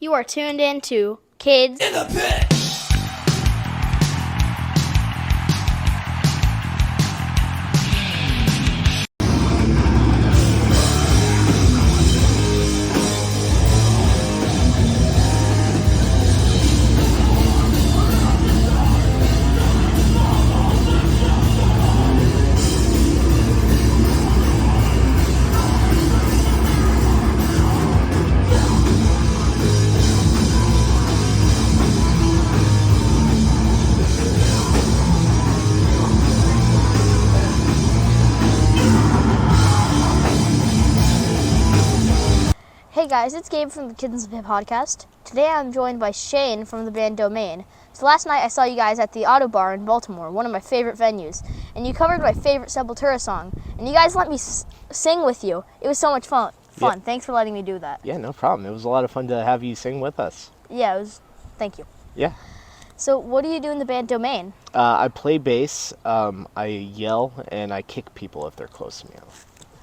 You are tuned in to Kids in the Pit. Hey guys, it's Gabe from the Kids in the Pit podcast. Today I'm joined by Shane from the band Domain. So last night I saw you guys at the Auto Bar in Baltimore, one of my favorite venues, and you covered my favorite Sepultura song, and you guys let me sing with you. It was so much fun. Yeah. Thanks for letting me do that. Yeah, no problem. It was a lot of fun to have you sing with us. Yeah, it was. Thank you. Yeah. So what do you do in the band Domain? I play bass, I yell, and I kick people if they're close to me.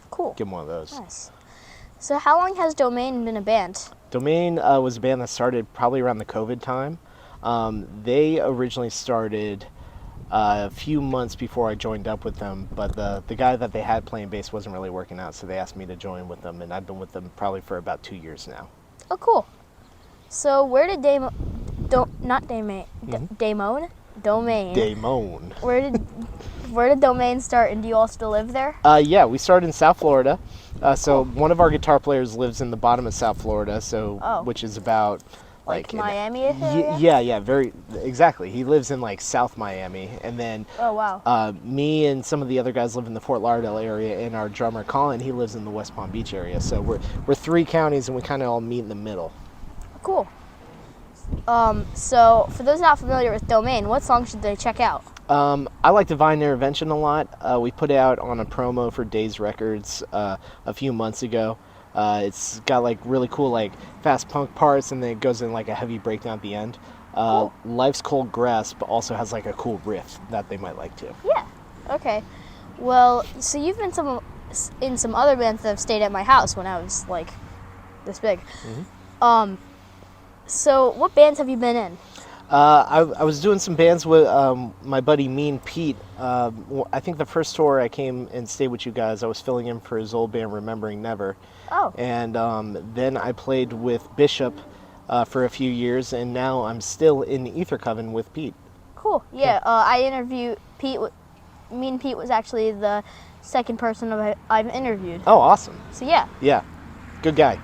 Cool. Give them one of those. Nice. So how long has Domain been a band? Domain was a band that started probably around the COVID time. They originally started a few months before I joined up with them, but the guy that they had playing bass wasn't really working out, so they asked me to join with them, and I've been with them probably for about 2 years now. Oh, cool. So where did Domain. Damone. Where did Domain start, and do you all still live there? Yeah, we started in South Florida. So one of our guitar players lives in the bottom of South Florida, which is about like Miami area? Yeah, very exactly. He lives in like South Miami, and then Oh wow. me and some of the other guys live in the Fort Lauderdale area, and our drummer Colin, he lives in the West Palm Beach area. So we're 3 counties, and we kind of all meet in the middle. Cool. So for those not familiar with Domain, what song should they check out? I like Divine Intervention a lot. We put it out on a promo for Days Records a few months ago. It's got like really cool like fast punk parts, and then it goes in like a heavy breakdown at the end. Cool. Life's Cold Grasp also has like a cool riff that they might like too. Yeah. Okay. Well, so you've been in some other bands that have stayed at my house when I was like this big. Mm-hmm. So what bands have you been in? I was doing some bands with my buddy Mean Pete. I think the first tour I came and stayed with you guys, I was filling in for his old band Remembering Never. Oh. And then I played with Bishop for a few years, and now I'm still in Ether Coven with Pete. Cool. Yeah. I interviewed Pete. Mean Pete was actually the second person I've interviewed. Oh, awesome. So yeah. Yeah, good guy.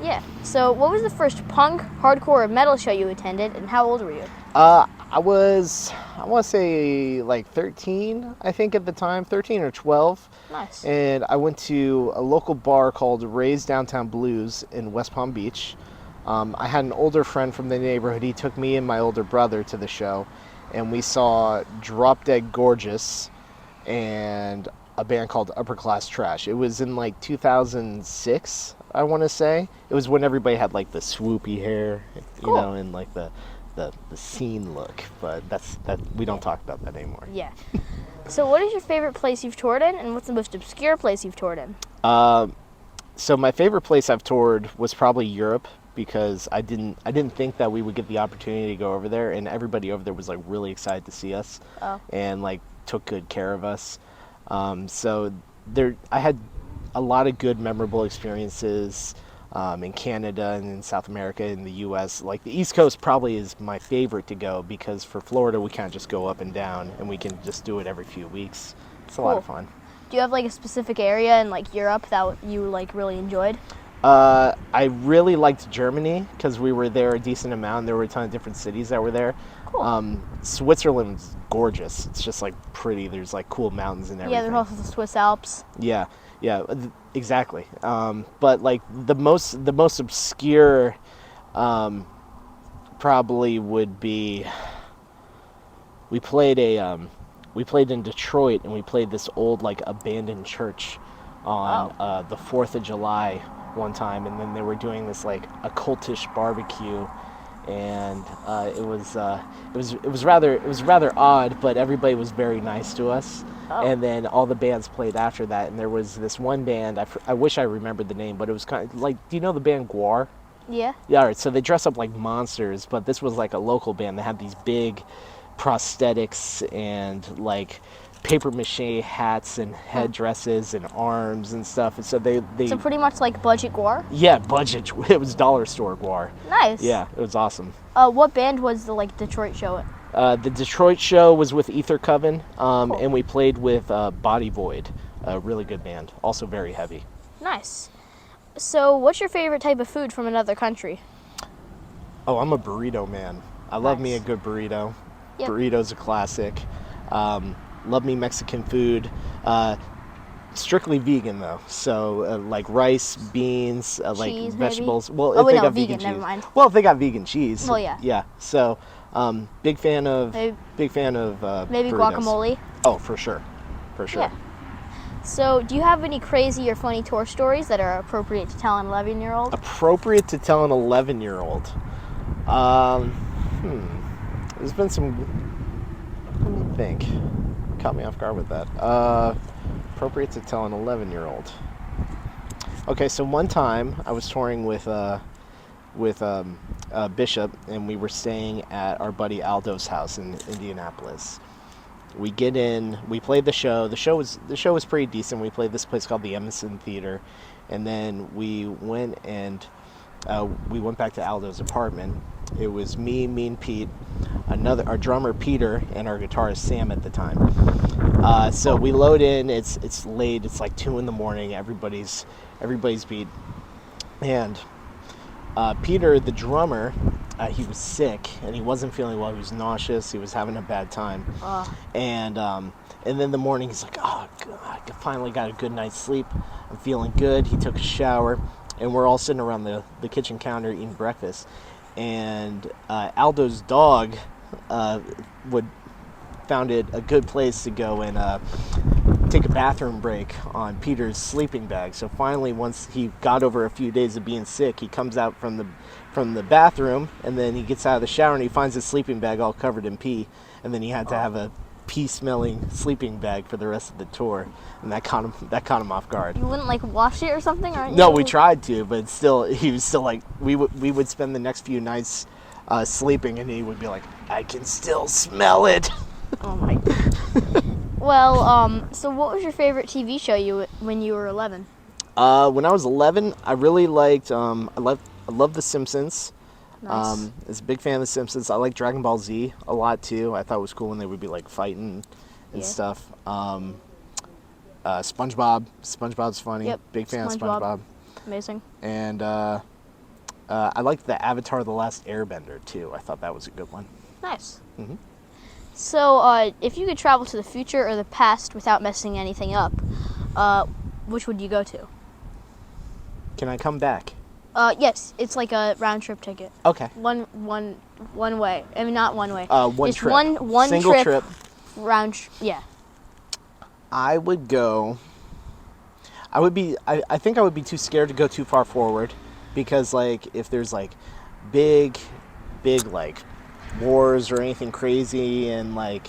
Yeah. So what was the first punk, hardcore, or metal show you attended, and how old were you? I want to say like 13, I think at the time, 13 or 12. Nice. And I went to a local bar called Ray's Downtown Blues in West Palm Beach. I had an older friend from the neighborhood. He took me and my older brother to the show, and we saw Drop Dead Gorgeous and a band called Upper Class Trash. It was in like 2006, I want to say. It was when everybody had like the swoopy hair, Cool. and like the scene look. But we don't talk about that anymore. Yeah. So what is your favorite place you've toured in, and what's the most obscure place you've toured in? So my favorite place I've toured was probably Europe, because I didn't think that we would get the opportunity to go over there, and everybody over there was like really excited to see us. Oh. And like took good care of us. So I had a lot of good memorable experiences in Canada and in South America and the US. Like the East Coast probably is my favorite to go, because for Florida we can't just go up and down, and we can just do it every few weeks. It's a lot of fun. Do you have like a specific area in like Europe that you like really enjoyed? I really liked Germany, because we were there a decent amount, and there were a ton of different cities that were there. Cool. Switzerland's gorgeous. It's just like pretty. There's like cool mountains and everything. Yeah, there's also the Swiss Alps. Yeah, exactly. But like the most obscure probably would be, we played in Detroit, and we played this old like abandoned church on the 4th of July one time, and then they were doing this like occultish barbecue, and it was rather odd, but everybody was very nice to us. Oh. And then all the bands played after that, and there was this one band, I wish I remembered the name, but it was kind of like, do you know the band Guar? Yeah. Yeah, all right. So they dress up like monsters, but this was like a local band. They had these big prosthetics and like paper mache hats and headdresses and arms and stuff. And so they So pretty much like budget gore. yeah, budget. It was dollar store guar. Nice. Yeah, it was awesome. What band was the like Detroit show? The Detroit show was with Coven, Cool. and we played with Body Void, a really good band, also very heavy. Nice. So, what's your favorite type of food from another country? Oh, I'm a burrito man. I love me a Nice. good burrito. Yep. Burrito's a classic. Love me Mexican food. Strictly vegan though, so like rice, beans, like Cheese, vegetables. maybe? Well, Oh, if wait, they no, got vegan, cheese. never mind. Well, if they got vegan cheese. Well, yeah. Yeah. So, big fan of Maybe burritos. guacamole. Oh, for sure, for sure. Yeah. So, do you have any crazy or funny tour stories that are appropriate to tell an 11-year-old? Appropriate to tell an 11-year-old. There's been some. Let me think. Caught me off guard with that. Appropriate to tell an 11-year-old. Okay, so one time I was touring with Bishop, and we were staying at our buddy Aldo's house in Indianapolis. We get in, we played the show. The show was pretty decent. We played this place called the Emerson Theater, and then we went back to Aldo's apartment. It was me and Pete, our drummer Peter, and our guitarist Sam at the time. So we load in. It's late. It's like 2 a.m. Everybody's beat, and Peter, the drummer, he was sick and he wasn't feeling well. He was nauseous. He was having a bad time. And then in the morning he's like, "Oh God, I finally got a good night's sleep. I'm feeling good." He took a shower, and we're all sitting around the kitchen counter eating breakfast. And Aldo's dog found it a good place to go and take a bathroom break on Peter's sleeping bag. So finally, once he got over a few days of being sick, he comes out from the bathroom, and then he gets out of the shower and he finds his sleeping bag all covered in pee, and then he had to have a pee-smelling sleeping bag for the rest of the tour, and that caught him off guard. You wouldn't like wash it or something, aren't you? No, we tried to, but he was still like, we would spend the next few nights sleeping, and he would be like, "I can still smell it." Oh my God. Well, so what was your favorite TV show when you were 11? When I was 11, I really liked, I love The Simpsons. Nice. I was a big fan of The Simpsons. I like Dragon Ball Z a lot too. I thought it was cool when they would be like fighting and stuff. SpongeBob's funny. Yep. Big fan of SpongeBob. Amazing. And I liked the Avatar: The Last Airbender too. I thought that was a good one. Nice. Mhm. So, if you could travel to the future or the past without messing anything up, which would you go to? Can I come back? Yes, it's like a round trip ticket. Okay. One way. I mean, not one way. One Just trip. one Single trip. Yeah. I would go. I think I would be too scared to go too far forward, because like if there's like big like wars or anything crazy, and like,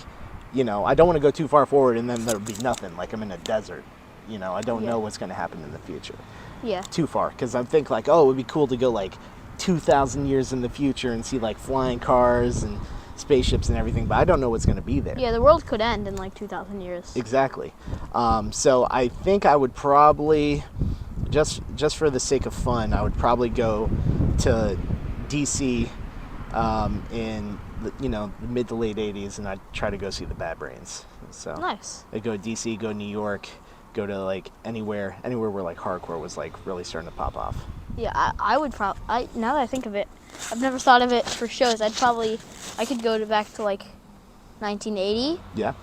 I don't want to go too far forward and then there'll be nothing, like I'm in a desert. I don't know what's going to happen in the future. Yeah. Too far, because I think like, oh, it would be cool to go like 2,000 years in the future and see like flying cars and spaceships and everything, but I don't know what's going to be there. Yeah, the world could end in like 2,000 years. Exactly. So I think I would probably, just for the sake of fun, I would probably go to DC in the mid to late 80s, and I'd try to go see the Bad Brains. So Nice. I'd go to DC, go to New York, go to like anywhere where like hardcore was like really starting to pop off. Yeah, I would probably. Now that I think of it, I've never thought of it for shows. I could go back to like 1980. Yeah.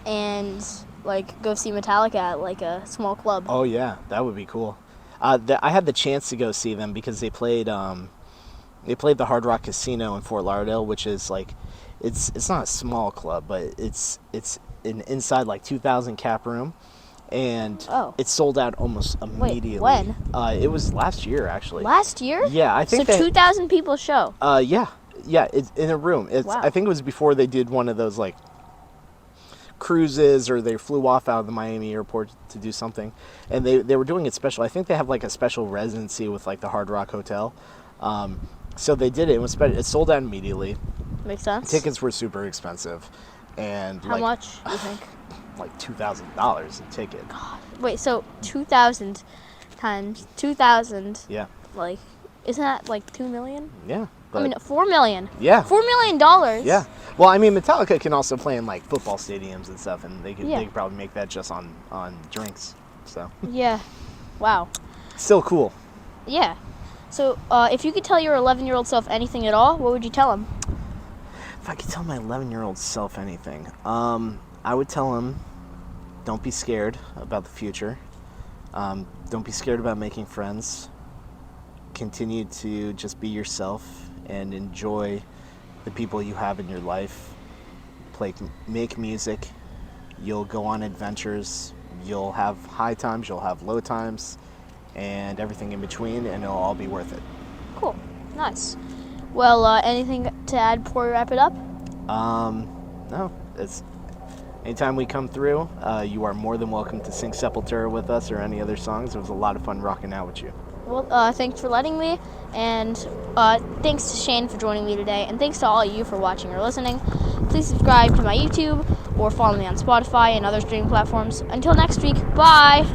And like go see Metallica at like a small club. Oh yeah, that would be cool. I had the chance to go see them because they played the Hard Rock Casino in Fort Lauderdale, which is like, it's not a small club, but it's an inside like 2,000 cap room, and it sold out almost immediately. Wait, when? It was last year actually. Last year? Yeah, I think so 2,000 people show. Yeah, it's in a room. Wow. I think it was before they did one of those like cruises, or they flew off out of the Miami airport to do something, and they were doing it special. I think they have like a special residency with like the Hard Rock Hotel. So they did it. It sold out immediately. Makes sense. Tickets were super expensive, and How much do you think? Like $2,000 a ticket. God. Wait, so 2,000 times 2,000. Yeah. Like, isn't that like 2 million? Yeah. I mean, 4 million. Yeah. $4 million. Yeah. Well, I mean, Metallica can also play in like football stadiums and stuff, and they could probably make that just on drinks. So. Yeah. Wow. Still cool. Yeah. So, if you could tell your 11-year-old self anything at all, what would you tell him? If I could tell my 11-year-old self anything, I would tell him, don't be scared about the future. Don't be scared about making friends. Continue to just be yourself and enjoy the people you have in your life. Make music. You'll go on adventures. You'll have high times, you'll have low times, and everything in between, and it'll all be worth it. Cool. Nice. Well, anything to add before we wrap it up? No. Anytime we come through, you are more than welcome to sing Sepultura with us or any other songs. It was a lot of fun rocking out with you. Well, thanks for letting me, and thanks to Shane for joining me today, and thanks to all of you for watching or listening. Please subscribe to my YouTube or follow me on Spotify and other streaming platforms. Until next week, bye!